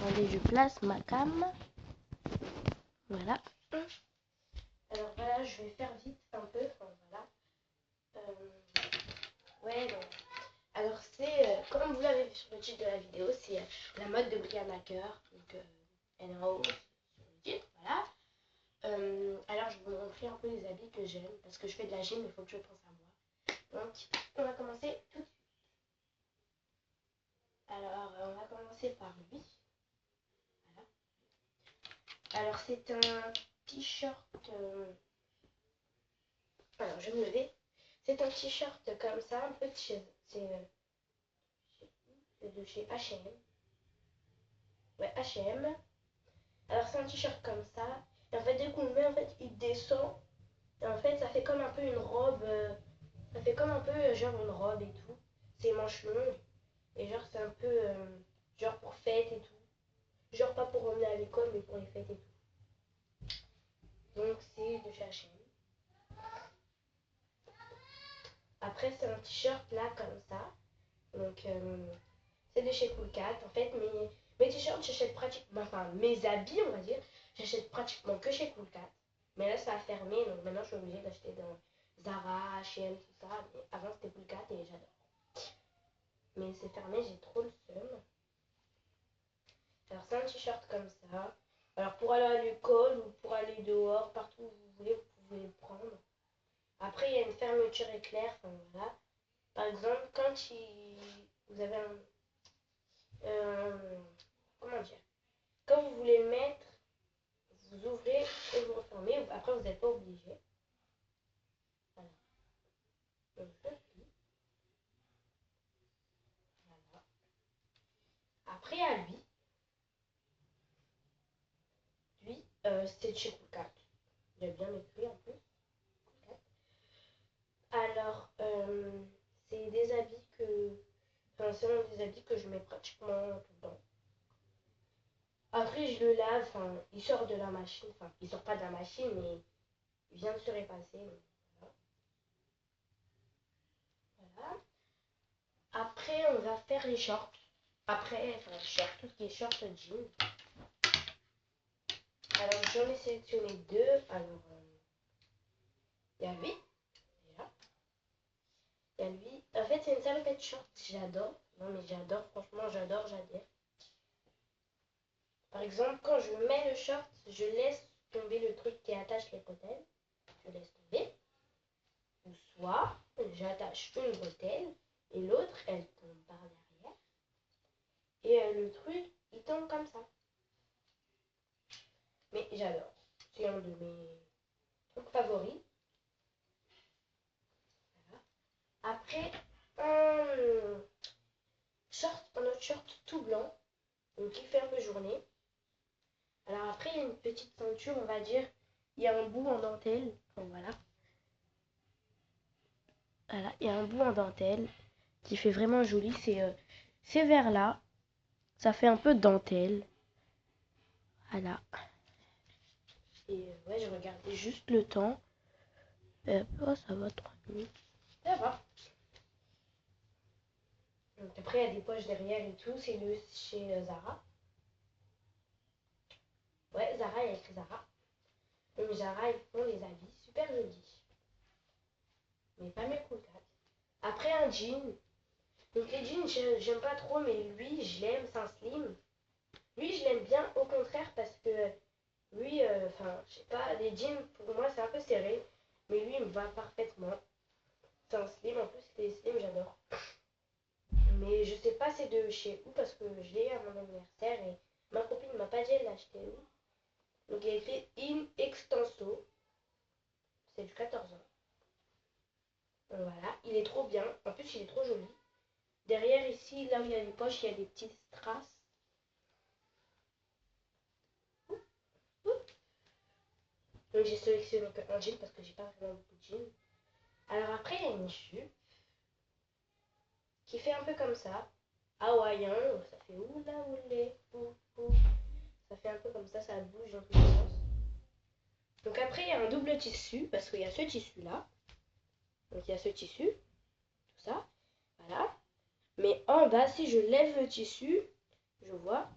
Attendez, je place ma cam. Voilà. Alors voilà, je vais faire vite un peu. Enfin, voilà. Ouais, donc. Alors c'est, comme vous l'avez vu sur le titre de la vidéo, c'est la mode de Brianna Maker. Donc elle est en haut sur le titre, voilà. Alors je vais vous montrer un peu les habits que j'aime. Parce que je fais de la gym, il faut que je pense à moi. Donc on va commencer tout de suite. Alors on va commencer par lui. Voilà. Alors c'est un t-shirt. Alors je vais me lever. C'est un t-shirt comme ça, un peu de chez. C'est de chez H&M. Ouais, H&M. Alors c'est un t-shirt comme ça. Et en fait dès qu'on le met, en fait il descend. Et en fait ça fait comme un peu une robe. Ça fait comme un peu genre une robe et tout. C'est manches longues. Et genre c'est un peu genre pour fête et tout. Genre pas pour emmener à l'école mais pour les fêtes et tout. Donc c'est de chez H&M. Après c'est un t-shirt là comme ça. Donc c'est de chez Coolcat. En fait mes t-shirts j'achète pratiquement, enfin mes habits on va dire, j'achète pratiquement que chez Coolcat. Mais là ça a fermé donc maintenant je suis obligée d'acheter dans Zara, H&M, tout ça. Mais avant c'était Coolcat et j'adore. Mais c'est fermé, j'ai trop le seum. Alors c'est un t-shirt comme ça. Alors pour aller à l'école ou pour aller dehors, partout où vous voulez, vous pouvez le prendre. Après il y a une fermeture éclair, enfin voilà. Par exemple quand vous avez un... comment dire, quand vous voulez le mettre, vous ouvrez et vous refermez. Après, vous n'êtes pas obligé. Voilà. Donc, je plie. Voilà. Après, à lui, c'est de chez Coolcat. Il a bien écrit en plus. Coolcat. Alors, c'est des habits que... Enfin, c'est des habits que je mets pratiquement tout le temps. Après, je le lave, enfin, il sort de la machine. Enfin, il sort pas de la machine, mais il vient de se repasser. Voilà. Voilà. Après, on va faire les shorts. Après, enfin, shorts, tout ce qui est shorts jeans. Alors, j'en ai sélectionné deux. Alors, il y a lui, déjà. Il y a lui. En fait, c'est une salopette short. J'adore. Non, mais j'adore. Franchement, j'adore. Par exemple, quand je mets le short, je laisse tomber le truc qui attache les bretelles. Je laisse tomber. Ou soit, j'attache une bretelle et l'autre, elle tombe par derrière. Et le truc, il tombe comme ça. Mais j'adore. C'est un de mes trucs favoris. Voilà. Après, un autre short tout blanc, donc qui fait un peu journée. Alors après, il y a une petite ceinture, on va dire. Il y a un bout en dentelle. Donc voilà. Voilà, il y a un bout en dentelle qui fait vraiment joli. C'est vers là. Ça fait un peu dentelle. Voilà. Et ouais, je regardais juste le temps. Oh, ça va, 3 minutes. Ça va. Donc après, il y a des poches derrière et tout. C'est de chez Zara. Ouais, Zara, il y a écrit Zara. Donc Zara, ils font des habits super jolis. Mais pas mes Coolcat. Après, un jean. Donc les jeans, j'aime pas trop, mais lui, je l'aime, c'est un slim. Lui, je l'aime bien, au contraire, parce que lui, enfin, je sais pas, les jeans, pour moi, c'est un peu serré. Mais lui, il me va parfaitement. C'est un slim, en plus, les slims, j'adore. Mais je sais pas c'est de chez où, parce que je l'ai eu à mon anniversaire et ma copine ne m'a pas dit elle l'a acheté où. Donc il y a écrit In Extenso. C'est du 14 ans. Donc voilà, il est trop bien. En plus, il est trop joli. Derrière, ici, là où il y a les poches, il y a des petites strass. Donc j'ai sélectionné un jean parce que j'ai pas vraiment beaucoup de jeans. Alors après, il y a une jupe qui fait un peu comme ça. Hawaïen, ça fait oula oulé, ou. Ça fait un peu comme ça bouge dans tous les sens. Donc après, il y a un double tissu parce qu'il y a ce tissu là. Donc il y a ce tissu, tout ça. Voilà. Mais en bas, si je lève le tissu, je vois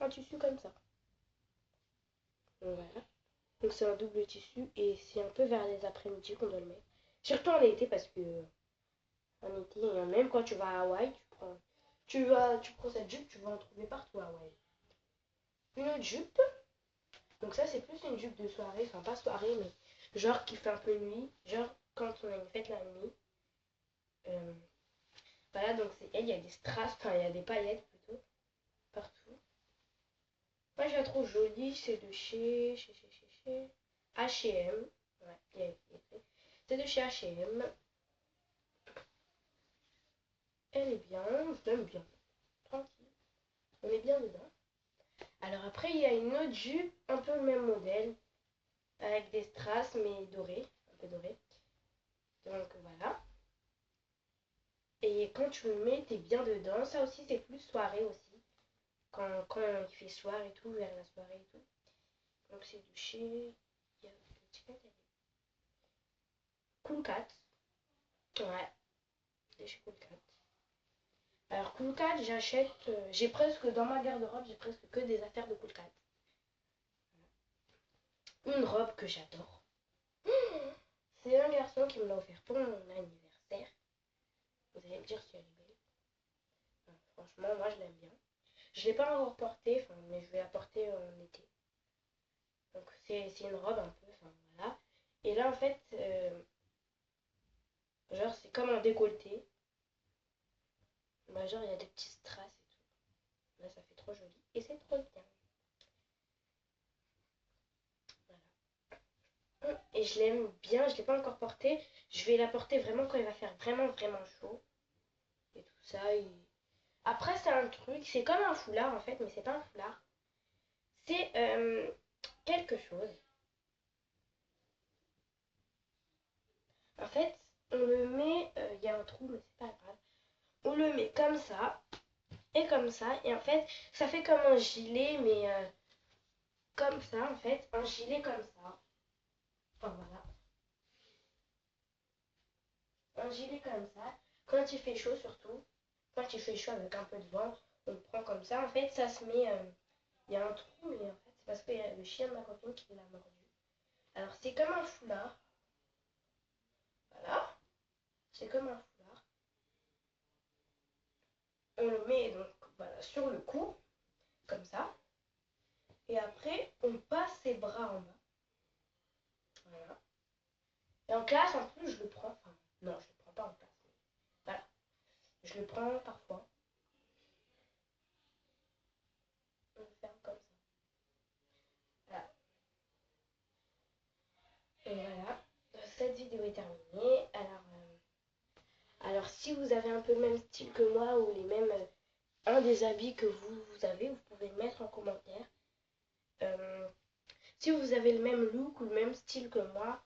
un tissu comme ça. Donc, voilà. Donc c'est un double tissu et c'est un peu vers les après-midi qu'on doit le mettre. Surtout en été parce que en été, même quand tu vas à Hawaï, tu prends cette jupe, tu vas en trouver partout à Hawaï. Une autre jupe. Donc ça c'est plus une jupe de soirée, enfin pas soirée mais genre qui fait un peu nuit, genre quand on a une fête la nuit. Voilà, donc c'est elle, il y a des strass, enfin il y a des paillettes plutôt, partout. Moi je la trouve jolie, c'est de chez H&M. Ouais, il y a écrit. C'est de chez H&M. Elle est bien, je l'aime bien. Tranquille. On est bien dedans. Alors après il y a une autre jupe, un peu le même modèle, avec des strass mais dorés, un peu dorés. Donc voilà. Et quand tu le mets, t'es bien dedans. Ça aussi c'est plus soirée aussi. Quand il fait soir et tout, vers la soirée et tout. Donc c'est de chez Cool Cat. Ouais, de chez Cool Cat. Alors Cool Cat, j'achète, j'ai presque dans ma garde-robe, j'ai presque que des affaires de Cool Cat. Une robe que j'adore. C'est un garçon qui me l'a offert pour mon anniversaire. Vous allez me dire si elle est belle. Enfin, franchement, moi je l'aime bien. Je l'ai pas encore portée, mais je vais la porter en été. Donc c'est une robe un peu, enfin voilà. Et là en fait, genre c'est comme un décolleté. Bah, genre il y a des petits strass et tout. Là ça fait trop joli. Et c'est trop bien. Voilà. Et je l'aime bien, je l'ai pas encore portée. Je vais la porter vraiment quand il va faire vraiment vraiment chaud. Et tout ça. Après c'est un truc, c'est comme un foulard en fait, mais c'est pas un foulard. C'est quelque chose. En fait, on le met, il y a un trou, mais c'est pas grave. On le met comme ça et comme ça. Et en fait, ça fait comme un gilet, mais comme ça en fait. Un gilet comme ça. Enfin voilà. Un gilet comme ça. Quand il fait chaud surtout. Quand il fait chaud avec un peu de vent, on le prend comme ça. En fait, ça se met. Il y a un trou, mais en fait, c'est parce qu'il y a le chien de ma copine qui l'a mordu. Alors, c'est comme un foulard. Voilà. C'est comme un foulard. On le met donc voilà, sur le cou, comme ça. Et après, on passe ses bras en bas. Voilà. Et en classe, en plus, je le prends. Enfin, non, je le prends pas en classe. Voilà. Je le prends parfois. On le ferme comme ça. Voilà. Et voilà. Cette vidéo est terminée. Alors si vous avez un peu le même style que moi ou les mêmes, un des habits que vous avez, vous pouvez le mettre en commentaire. Si vous avez le même look ou le même style que moi,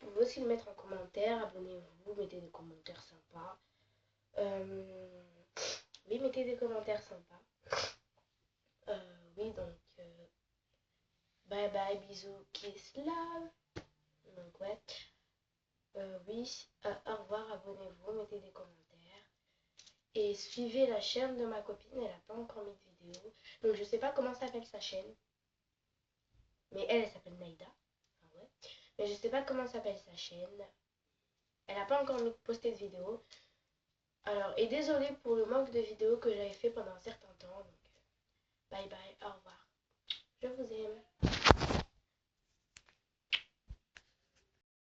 vous pouvez aussi le mettre en commentaire. Abonnez-vous, mettez des commentaires sympas. Oui, mettez des commentaires sympas. Oui, donc bye bye, bisous, kiss, love. Donc ouais. Oui, au revoir, abonnez-vous, mettez des commentaires. Et suivez la chaîne de ma copine, elle n'a pas encore mis de vidéo. Donc je sais pas comment s'appelle sa chaîne. Mais elle s'appelle Naïda. Enfin, ouais. Mais je sais pas comment s'appelle sa chaîne. Elle n'a pas encore posté de vidéo. Alors, et désolée pour le manque de vidéos que j'avais fait pendant un certain temps. Donc, bye bye, au revoir. Je vous aime.